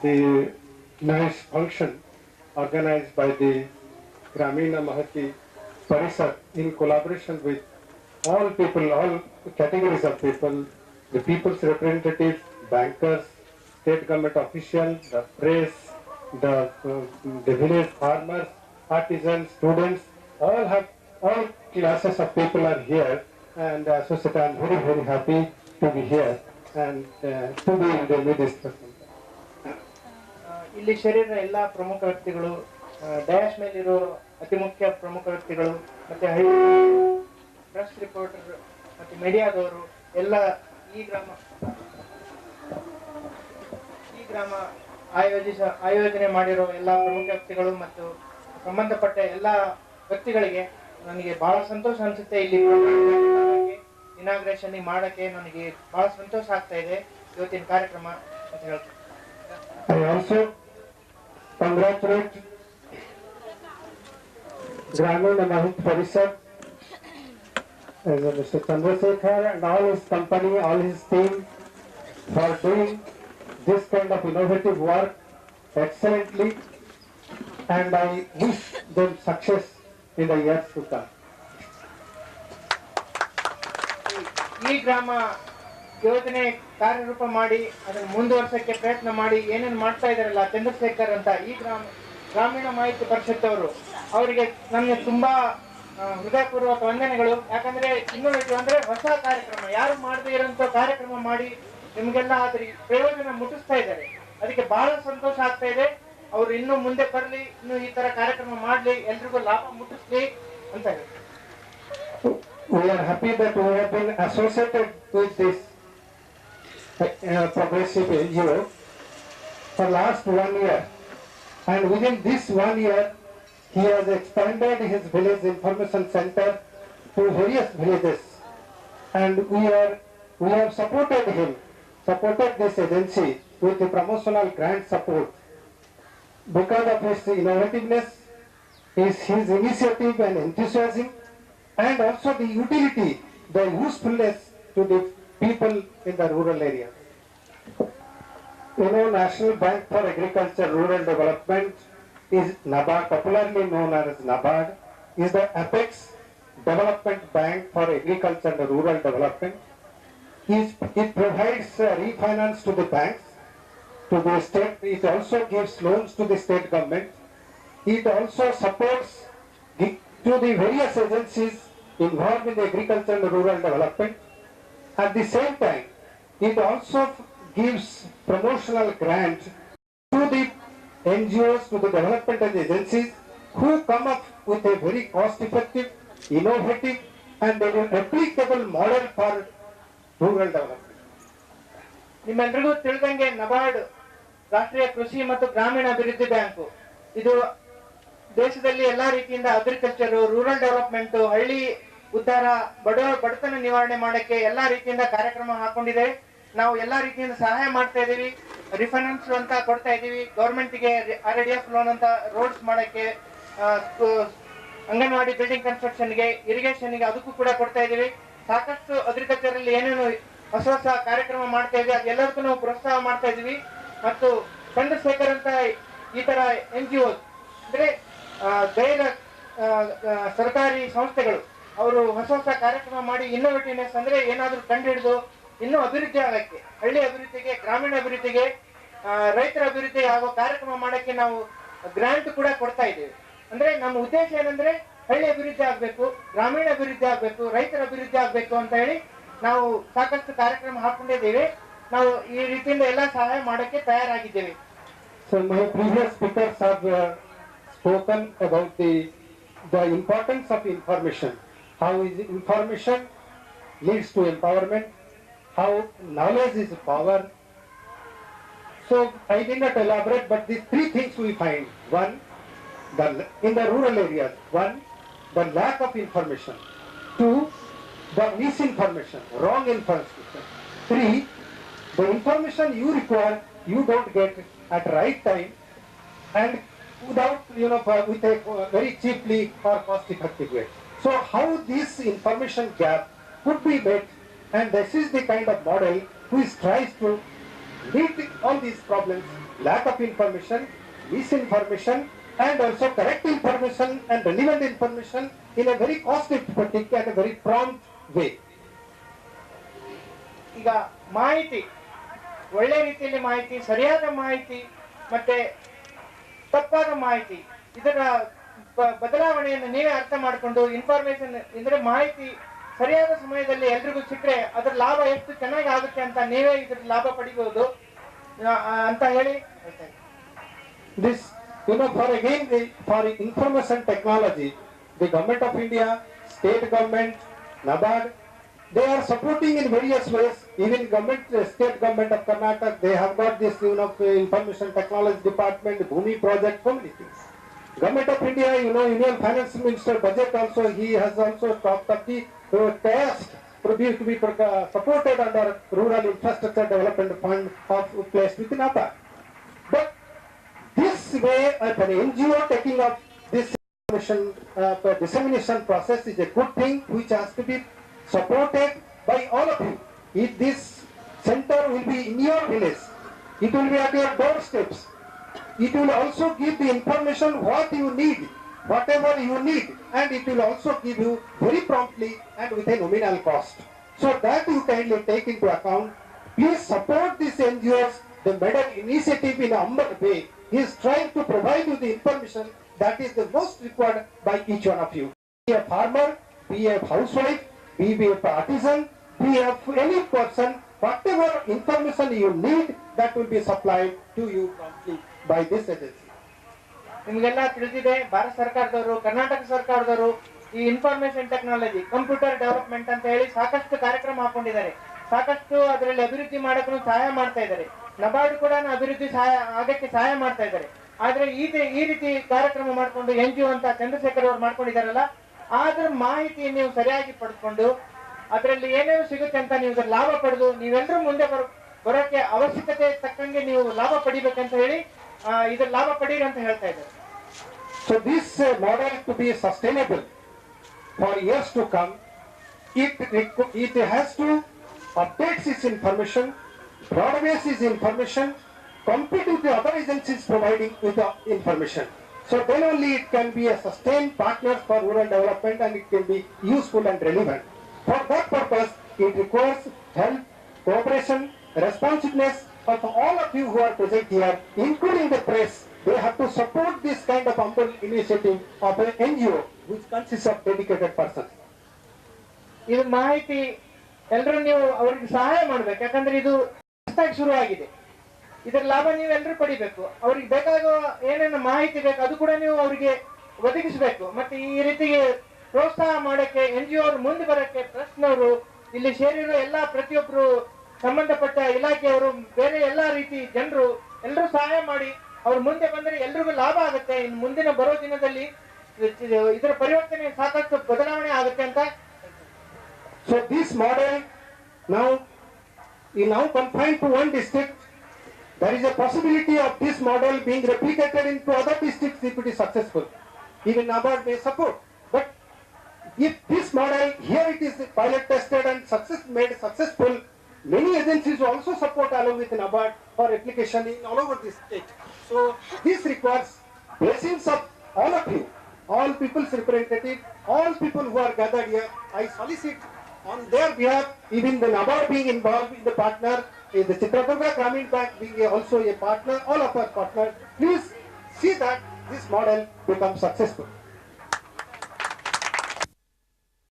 the nice function organized by the Gramina Mahati Parisad in collaboration with all people, all categories of people, the people's representatives, bankers, state government officials, the press, the village farmers, artisans, students, all classes of people are here, and so I am very, very happy to be here and to be in the midst of ಇಲ್ಲಿ ಸೇರಿದ ಎಲ್ಲ ಪ್ರಮುಖ ವ್ಯಕ್ತಿಗಳು, dash ಮೇಲಿರೋ ಅತಿ ಮುಖ್ಯ ಪ್ರಮುಖ ವ್ಯಕ್ತಿಗಳು, ಮತ್ತೆ ಹಳ್ಳಿ ಪ್ರೆಸ್ ರಿಪೋರ್ಟರ್ ಮತ್ತೆ ಮೀಡಿಯಾದವರು ಎಲ್ಲ ಈ ಗ್ರಾಮ ಆಯೋಜನೆ ಮಾಡಿರೋ ಎಲ್ಲ ಪ್ರಮುಖ ವ್ಯಕ್ತಿಗಳು ಮತ್ತು ಸಂಬಂಧಪಟ್ಟ ಎಲ್ಲ ವ್ಯಕ್ತಿಗಳಿಗೆ ನನಗೆ ಬಹಳ ಸಂತೋಷ ಅನಿಸುತ್ತೆ. ಇಲ್ಲಿ ಇನಾಗ್ರೇಷನ್ ಮಾಡಕ್ಕೆ ನನಗೆ ಬಹಳ ಸಂತೋಷ ಆಗ್ತಾ ಇದೆ ಇವತ್ತಿನ ಕಾರ್ಯಕ್ರಮ ಅಂತ ಹೇಳ್ತೀನಿ. I also congratulate Gramina Mahit Parisad, Mr. Chandrasekhar and all his company, all his team for doing this kind of innovative work excellently, and I wish them success in the years to come. ಈ ಗ್ರಾಮ ಯೋಜನೆ ಕಾರ್ಯರೂಪ ಮಾಡಿ ಅದನ್ನು ಮುಂದುವರ್ಸಕ್ಕೆ ಪ್ರಯತ್ನ ಮಾಡಿ ಏನೇನು ಮಾಡ್ತಾ ಇದಾರಲ್ಲ ಚಂದ್ರಶೇಖರ್ ಅಂತ ಈ ಗ್ರಾಮೀಣ ಮಾಹಿತಿ ಪರಿಷತ್ ಅವರು, ಅವರಿಗೆ ನನಗೆ ತುಂಬಾ ಹೃದಯಪೂರ್ವಕ ವಂದನೆಗಳು. ಯಾಕಂದ್ರೆ ಇನ್ನೋವೇಟಿವ್ ಅಂದ್ರೆ ಹೊಸ ಕಾರ್ಯಕ್ರಮ, ಯಾರು ಮಾಡದೇ ಇರೋಂಥ ಕಾರ್ಯಕ್ರಮ ಮಾಡಿ ನಿಮ್ಗೆಲ್ಲ ಅದ್ರ ಪ್ರಯೋಜನ ಮುಟ್ಟಿಸ್ತಾ ಇದ್ದಾರೆ. ಅದಕ್ಕೆ ಬಹಳ ಸಂತೋಷ ಆಗ್ತಾ ಇದೆ. ಅವ್ರು ಇನ್ನು ಮುಂದೆ ಬರಲಿ, ಇನ್ನು ಈ ತರ ಕಾರ್ಯಕ್ರಮ ಮಾಡ್ಲಿ, ಎಲ್ರಿಗೂ ಲಾಭ ಮುಟ್ಟಿಸ್ಲಿ ಅಂತ ಹೇಳಿ. We are happy that we have been associated with this progressive NGO for last 1 year, and within this 1 year he has expanded his village information center to various villages, and we have supported this agency with the promotional grant support because of his innovativeness, his initiative and enthusiasm, and also the utility, the usefulness to the people in the rural areas. National Bank for Agriculture Rural Development is NABARD, popularly known as NABARD, is the apex development bank for agriculture and rural development. It provides refinance to the banks, to the state. It also gives loans to the state government. It also supports to the various agencies involved in the agriculture and rural development. At the same time, it also gives promotional grants to the NGOs, to the development agencies who come up with a very cost-effective, innovative and applicable model for rural development. ನಿಮ್ಮೆಲ್ಲರಿಗೂ ತಿಳಿದಂಗೆ ನಬಾರ್ಡ್ ರಾಷ್ಟ್ರೀಯ ಕೃಷಿ ಮತ್ತು ಗ್ರಾಮೀಣ ಅಭಿವೃದ್ಧಿ bank ಇದು ದೇಶದಲ್ಲಿ ಎಲ್ಲಾ ರೀತಿಯಿಂದ ಅಗ್ರಿಕಲ್ಚರ್, ರೂರಲ್ ಡೆವಲಪ್ಮೆಂಟ್, ಹಳ್ಳಿ ಉದ್ಧಾರ, ಬಡತನ ನಿವಾರಣೆ ಮಾಡಕ್ಕೆ ಎಲ್ಲಾ ರೀತಿಯಿಂದ ಕಾರ್ಯಕ್ರಮ ಹಾಕೊಂಡಿದೆ. ನಾವು ಎಲ್ಲಾ ರೀತಿಯಿಂದ ಸಹಾಯ ಮಾಡ್ತಾ ಇದೀವಿ. ರಿಫೈನಾನ್ಸ್ ಅಂತ ಕೊಡ್ತಾ ಇದೀವಿ ಗೌರ್ಮೆಂಟ್ಗೆ, RDF ಲೋನ್ ಅಂತ ರೋಡ್ಸ್ ಮಾಡಕ್ಕೆ, ಅಂಗನವಾಡಿ ಬಿಲ್ಡಿಂಗ್ ಕನ್ಸ್ಟ್ರಕ್ಷನ್ಗೆ, ಇರಿಗೇಷನ್ಗೆ ಅದಕ್ಕೂ ಕೂಡ ಕೊಡ್ತಾ ಇದೀವಿ. ಸಾಕಷ್ಟು ಅಗ್ರಿಕಲ್ಚರ್ ಅಲ್ಲಿ ಏನೇನು ಹೊಸ ಹೊಸ ಕಾರ್ಯಕ್ರಮ ಮಾಡ್ತಾ ಇದೀವಿ ಅದೆಲ್ಲದಕ್ಕೂ ನಾವು ಪ್ರೋತ್ಸಾಹ ಮಾಡ್ತಾ ಇದೀವಿ. ಮತ್ತು ಚಂದ್ರಶೇಖರ್ ಅಂತ ಈ ತರ NGO ಅಂದ್ರೆ ಗೈರ ಸರ್ಕಾರಿ ಸಂಸ್ಥೆಗಳು ಅವರು ಹೊಸ ಹೊಸ ಕಾರ್ಯಕ್ರಮ ಮಾಡಿ ಇನ್ನೋವೇಟಿವ್ನೆಸ್ ಅಂದ್ರೆ ಏನಾದ್ರೂ ಕಂಡು ಹಿಡಿದು ಇನ್ನೂ ಅಭಿವೃದ್ಧಿ ಆಗಕ್ಕೆ, ಹಳ್ಳಿ ಅಭಿವೃದ್ಧಿಗೆ, ಗ್ರಾಮೀಣ ಅಭಿವೃದ್ಧಿಗೆ, ರೈತರ ಅಭಿವೃದ್ಧಿ ಆಗೋ ಕಾರ್ಯಕ್ರಮ ಮಾಡಕ್ಕೆ ನಾವು ಗ್ರಾಂಟ್ ಕೂಡ ಕೊಡ್ತಾ ಇದ್ದೇವೆ. ಅಂದ್ರೆ ನಮ್ಮ ಉದ್ದೇಶ ಏನಂದ್ರೆ ಹಳ್ಳಿ ಅಭಿವೃದ್ಧಿ ಆಗ್ಬೇಕು, ಗ್ರಾಮೀಣ ಅಭಿವೃದ್ಧಿ ಆಗ್ಬೇಕು, ರೈತರ ಅಭಿವೃದ್ಧಿ ಆಗ್ಬೇಕು ಅಂತ ಹೇಳಿ ನಾವು ಸಾಕಷ್ಟು ಕಾರ್ಯಕ್ರಮ ಹಾಕೊಂಡಿದ್ದೇವೆ. ನಾವು ಈ ರೀತಿಯಿಂದ ಎಲ್ಲ ಸಹಾಯ ಮಾಡಕ್ಕೆ ತಯಾರಾಗಿದ್ದೇವೆ. So my previous speakers have spoken about the importance of information. How is information leads to empowerment, how knowledge is power. So I did not elaborate, but these three things we find. One, in the rural areas, one, the lack of information. Two, the misinformation, wrong information. Three, the information you require, you don't get at right time and without, with a very cheaply or cost effective way. So how this information gap could be met, and this is the kind of model which tries to meet all these problems lack of information, misinformation, and also correct information and relevant information in a very cost effective and a very prompt way. ಈಗ ಮಾಹಿತಿ, ಒಳ್ಳೆ ರೀತಿಯಲ್ಲಿ ಮಾಹಿತಿ, ಸರಿಯಾದ ಮಾಹಿತಿ ಮತ್ತೆ ತಪ್ಪಾದ ಮಾಹಿತಿ, ಇದರ ಬದಲಾವಣೆಯನ್ನು ನೀವೇ ಅರ್ಥ ಮಾಡಿಕೊಂಡು ಇನ್ಫಾರ್ಮೇಶನ್ ಅಂದ್ರೆ ಮಾಹಿತಿ ಸರಿಯಾದ ಸಮಯದಲ್ಲಿ ಎಲ್ರಿಗೂ ಸಿಕ್ಕರೆ ಅದರ ಲಾಭ ಎಷ್ಟು ಚೆನ್ನಾಗಿ ಆಗುತ್ತೆ ಅಂತ ನೀವೇ ಇದ್ರ ಲಾಭ ಪಡಿಬಹುದು ಅಂತ ಹೇಳಿ ಹೇಳ್ತಾ ಇದ್ದೀನಿ. This, for information technology, the government of India, state government, NABARD, they are supporting in various ways. Even state government of Karnataka, they have got this information technology department, Bhumi project, so many things. Government of India, Union Finance Minister budget also, he has also talked of the test produced to be supported under Rural Infrastructure Development Fund of placed within NABARD. But this way, an NGO taking up this dissemination process is a good thing which has to be supported by all of you. If this center will be in your village, it will be at your doorsteps. It will also give the information what you need, whatever you need, and it will also give you very promptly and with a nominal cost. So that you kindly take into account. Please support these NGOs. They made an initiative in a humble way. He is trying to provide you the information that is the most required by each one of you. Be a farmer, be a housewife, be a artisan, be any person, whatever information you need, that will be supplied to you promptly by this agency. ನಿಮಗೆಲ್ಲ ತಿಳಿದಿದೆ, ಭಾರತ ಸರ್ಕಾರದವರು, ಕರ್ನಾಟಕ ಸರ್ಕಾರದವರು ಈ information technology, computer development ಅಂತ ಹೇಳಿ ಸಾಕಷ್ಟು ಕಾರ್ಯಕ್ರಮ ಹಾಕೊಂಡಿದ್ದಾರೆ. ಸಾಕಷ್ಟು ಅದರಲ್ಲಿ ಅಭಿವೃದ್ಧಿ ಮಾಡಕ್ಕೂ ಸಹಾಯ ಮಾಡ್ತಾ ಇದ್ದಾರೆ. ನಬಾರ್ಡ್ ಕೂಡ ಅಭಿವೃದ್ಧಿ ಆಗಕ್ಕೆ ಸಹಾಯ ಮಾಡ್ತಾ ಇದ್ದಾರೆ. ಆದ್ರೆ ಈ ರೀತಿ ಕಾರ್ಯಕ್ರಮ ಮಾಡ್ಕೊಂಡು NGO ಅಂತ ಚಂದ್ರಶೇಖರ್ ಅವರು ಮಾಡ್ಕೊಂಡಿದಾರಲ್ಲ, ಆದ್ರ ಮಾಹಿತಿ ನೀವು ಸರಿಯಾಗಿ ಪಡೆದುಕೊಂಡು ಅದರಲ್ಲಿ ಏನೇನು ಸಿಗುತ್ತೆ ಅಂತ ನೀವು ಲಾಭ ಪಡೆದು ನೀವೆಲ್ಲರೂ ಮುಂದೆ ಬರೋಕೆ ಅವಶ್ಯಕತೆ ತಕ್ಕಂಗೆ ನೀವು ಲಾಭ ಪಡಿಬೇಕಂತ ಹೇಳಿ ಇದ್ರ ಲಾಭ ಪಡೀರಿ ಅಂತ ಹೇಳ್ತಾ ಇದ್ದಾರೆ. So this model to be sustainable for years to come, it has to update its information, broadcast its information, compete with the other agencies providing with the information. So then only it can be a sustained partner for rural development and it can be useful and relevant. For that purpose, it requires help, cooperation, responsiveness of all of you who are present here, including the press. They have to support this kind of humble initiative of an NGO which consists of dedicated persons. ಇದು ಮಾಹಿತಿ ಎಲ್ಲರೂ ನೀವು ಅವ್ರಿಗೆ ಸಹಾಯ ಮಾಡ್ಬೇಕು. ಯಾಕಂದ್ರೆ ಇದು ಹೊಸದಾಗಿ ಶುರು ಆಗಿದೆ. ಇದರ ಲಾಭ ನೀವೆಲ್ಲರೂ ಪಡಿಬೇಕು. ಅವ್ರಿಗೆ ಬೇಕಾಗುವ ಏನೇನು ಮಾಹಿತಿ ಬೇಕು ಅದು ಕೂಡ ನೀವು ಅವರಿಗೆ ಒದಗಿಸಬೇಕು. ಮತ್ತೆ ಈ ರೀತಿಗೆ ಪ್ರೋತ್ಸಾಹ ಮಾಡಕ್ಕೆ NGO ಅವರು ಮುಂದೆ ಬರಕ್ಕೆ ಟ್ರಸ್ಟ್ನವರು, ಇಲ್ಲಿ ಸೇರಿರೋ ಎಲ್ಲಾ ಪ್ರತಿಯೊಬ್ಬರು ಸಂಬಂಧಪಟ್ಟ ಇಲಾಖೆಯವರು, ಬೇರೆ ಎಲ್ಲಾ ರೀತಿ ಜನರು ಎಲ್ಲರೂ ಸಹಾಯ ಮಾಡಿ ಅವ್ರು ಮುಂದೆ ಬಂದರೆ ಎಲ್ರಿಗೂ ಲಾಭ ಆಗುತ್ತೆ. ಇನ್ನು ಮುಂದಿನ ಬರೋ ದಿನದಲ್ಲಿ ಇದರ ಪರಿವರ್ತನೆ ಸಾಕಷ್ಟು ಬದಲಾವಣೆ ಆಗುತ್ತೆ ಅಂತ. So this model now confined to one district. There is a possibility of this model being replicated into other districts if it is successful. Even NABARD may support. But if this model here it is pilot tested and made successful, many agencies also support along with NABARD for application in all over the state. So this requires blessings of all of you, all people's representatives, all people who are gathered here. I solicit on their behalf, even the NABARD being involved in the partner, the Chitradurga Gramin Bank being also a partner, all of our partners, please see that this model becomes successful.